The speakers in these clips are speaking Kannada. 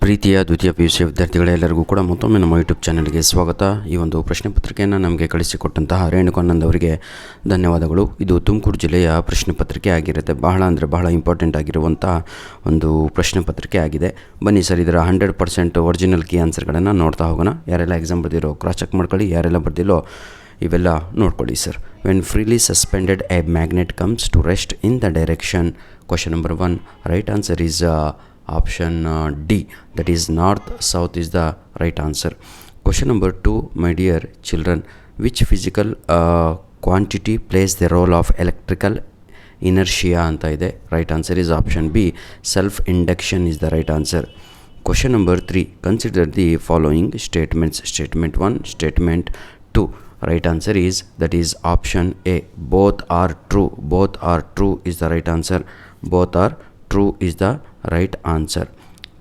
ಪ್ರೀತಿಯ ದ್ವಿತೀಯ PUC ವಿದ್ಯಾರ್ಥಿಗಳೆಲ್ಲರಿಗೂ ಕೂಡ ಮತ್ತೊಮ್ಮೆ ನಮ್ಮ ಯೂಟ್ಯೂಬ್ ಚಾನಲ್ಗೆ ಸ್ವಾಗತ. ಈ ಒಂದು ಪ್ರಶ್ನೆ ಪತ್ರಿಕೆಯನ್ನು ನಮಗೆ ಕಳಿಸಿಕೊಟ್ಟಂತಹ ರೇಣುಕಾನಂದ್ ಅವರಿಗೆ ಧನ್ಯವಾದಗಳು. ಇದು ತುಮಕೂರು ಜಿಲ್ಲೆಯ ಪ್ರಶ್ನೆ ಪತ್ರಿಕೆ ಆಗಿರುತ್ತೆ. ಬಹಳ ಇಂಪಾರ್ಟೆಂಟ್ ಆಗಿರುವಂಥ ಒಂದು ಪ್ರಶ್ನೆ ಪತ್ರಿಕೆ ಆಗಿದೆ. ಬನ್ನಿ ಸರ್, ಇದರ 100% ಒರಿಜಿನಲ್ ಕೀ ಆನ್ಸರ್ಗಳನ್ನು ನೋಡ್ತಾ ಹೋಗೋಣ. ಯಾರೆಲ್ಲ ಎಕ್ಸಾಮ್ ಬರ್ದಿರೋ ಕ್ರಾಸ್ ಚೆಕ್ ಮಾಡ್ಕೊಳ್ಳಿ, ಯಾರೆಲ್ಲ ಬರ್ದಿಲ್ಲೋ ಇವೆಲ್ಲ ನೋಡ್ಕೊಳ್ಳಿ sir. When freely suspended a magnet comes to rest in the direction. Question number 1, right answer is option D, that is north south is the right answer. Question number 2, my dear children, which physical quantity plays the role of electrical inertia anta ide. Right answer is option B, self induction is the right answer. Question number 3, consider the following statements. Statement 1, statement 2. Right answer is, that is option A, both are true. Both are true is the right answer. Both are true is the right answer.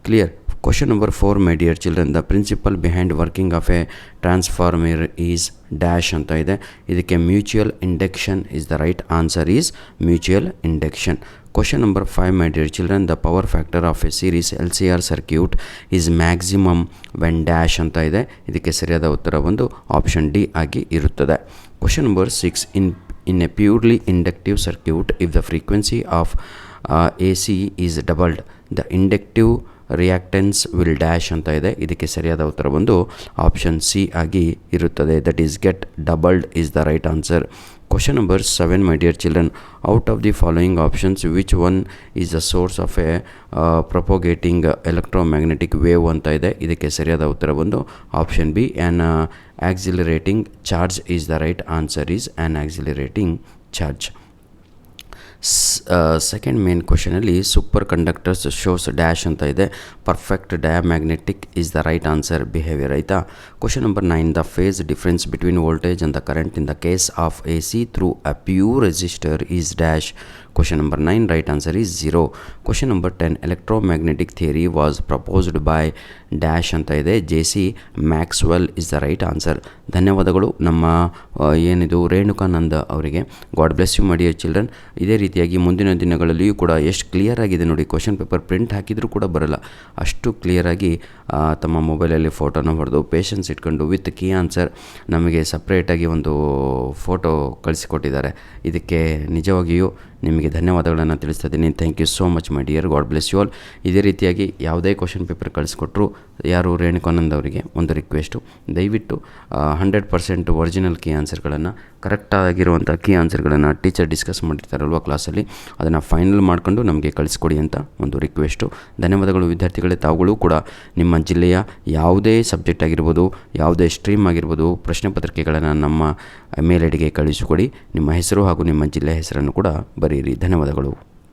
Clear? Question number 4, my dear children, the principle behind working of a transformer is dash anta ide. Idakke mutual induction is the right answer, is mutual induction. Question number 5, my dear children, the power factor of a series LCR circuit is maximum when dash anta ide. Idakke sariyada uttara ಒಂದು option D ಆಗಿ ಇರುತ್ತದೆ. Question number 6, in a purely inductive circuit, if the frequency of AC is doubled, the inductive reactance will dash ಅಂತ ಇದೆ. ಇದಕ್ಕೆ ಸರಿಯಾದ ಉತ್ತರ ಬಂದು ಆಪ್ಷನ್ ಸಿ ಆಗಿ ಇರುತ್ತದೆ. That is get doubled is the right answer. Question number 7, my dear children, out of the following options which one is the source of a propagating electromagnetic wave ಅಂತ ಇದೆ. ಇದಕ್ಕೆ ಸರಿಯಾದ ಉತ್ತರ ಬಂದು option B, an accelerating charge is the right answer, is an accelerating charge. Second main ಕ್ವಶನಲ್ಲಿ ಸೂಪರ್ ಕಂಡಕ್ಟರ್ಸ್ ಶೋಸ್ ಡ್ಯಾಶ್ ಅಂತ ಇದೆ. Perfect diamagnetic is the right answer behaviour ಆಯಿತಾ. Question number 9, the face difference between voltage and the current in the case of AC through a pure resistor is dash. Question number 9, right answer is 0. Question number 10, electromagnetic theory was proposed by dash ಅಂತ ಇದೆ. JC Maxwell is the right answer. ಧನ್ಯವಾದಗಳು ನಮ್ಮ ಏನಿದು ರೇಣುಕಾನಂದ್ ಅವರಿಗೆ. God bless you my dear children. ಇದೇ ರೀತಿಯಾಗಿ ಮುಂದಿನ ದಿನಗಳಲ್ಲಿಯೂ ಕೂಡ ಎಷ್ಟು ಕ್ಲಿಯರ್ ಆಗಿದೆ ನೋಡಿ, ಕ್ವಶನ್ ಪೇಪರ್ ಪ್ರಿಂಟ್ ಹಾಕಿದರೂ ಕೂಡ ಬರಲ್ಲ, ಅಷ್ಟು ಕ್ಲಿಯರಾಗಿ ತಮ್ಮ ಮೊಬೈಲಲ್ಲಿ ಫೋಟೋನ ಹೊಡೆದು ಪೇಷನ್ಸ್ ಇಟ್ಕೊಂಡು ವಿತ್ ಕೀ ಆನ್ಸರ್ ನಮಗೆ ಸಪ್ರೇಟಾಗಿ ಒಂದು ಫೋಟೋ ಕಳಿಸಿಕೊಟ್ಟಿದ್ದಾರೆ. ಇದಕ್ಕೆ ನಿಜವಾಗಿಯೂ ನಿಮಗೆ ಧನ್ಯವಾದಗಳನ್ನು ತಿಳಿಸ್ತಾ ಇದ್ದೀನಿ. Thank you so much my dear. God bless you all. ಇದೇ ರೀತಿಯಾಗಿ ಯಾವುದೇ ಕ್ವಶನ್ ಪೇಪರ್ ಕಳಿಸ್ಕೊಟ್ರು ಯಾರು ರೇಣುಕಾನಂದ್ ಅವರಿಗೆ ಒಂದು ರಿಕ್ವೆಸ್ಟು, ದಯವಿಟ್ಟು 100% ಒರಿಜಿನಲ್ ಕೀ ಆನ್ಸರ್ಗಳನ್ನು, ಕರೆಕ್ಟಾಗಿರುವಂಥ ಕೀ ಆನ್ಸರ್ಗಳನ್ನು ಟೀಚರ್ ಡಿಸ್ಕಸ್ ಮಾಡಿರ್ತಾರಲ್ವ ಕ್ಲಾಸಲ್ಲಿ, ಅದನ್ನು ಫೈನಲ್ ಮಾಡ್ಕೊಂಡು ನಮಗೆ ಕಳಿಸ್ಕೊಡಿ ಅಂತ ಒಂದು ರಿಕ್ವೆಸ್ಟು. ಧನ್ಯವಾದಗಳು ವಿದ್ಯಾರ್ಥಿಗಳೇ. ತಾವುಗಳು ಕೂಡ ನಿಮ್ಮ ಜಿಲ್ಲೆಯ ಯಾವುದೇ ಸಬ್ಜೆಕ್ಟ್ ಆಗಿರ್ಬೋದು, ಯಾವುದೇ ಸ್ಟ್ರೀಮ್ ಆಗಿರ್ಬೋದು, ಪ್ರಶ್ನೆ ಪತ್ರಿಕೆಗಳನ್ನು ನಮ್ಮ ಮೇಲ್ ಐಡಿಗೆ ಕಳಿಸಿಕೊಡಿ. ನಿಮ್ಮ ಹೆಸರು ಹಾಗೂ ನಿಮ್ಮ ಜಿಲ್ಲೆಯ ಹೆಸರನ್ನು ಕೂಡ ಬರೆಯಿರಿ. ಧನ್ಯವಾದಗಳು.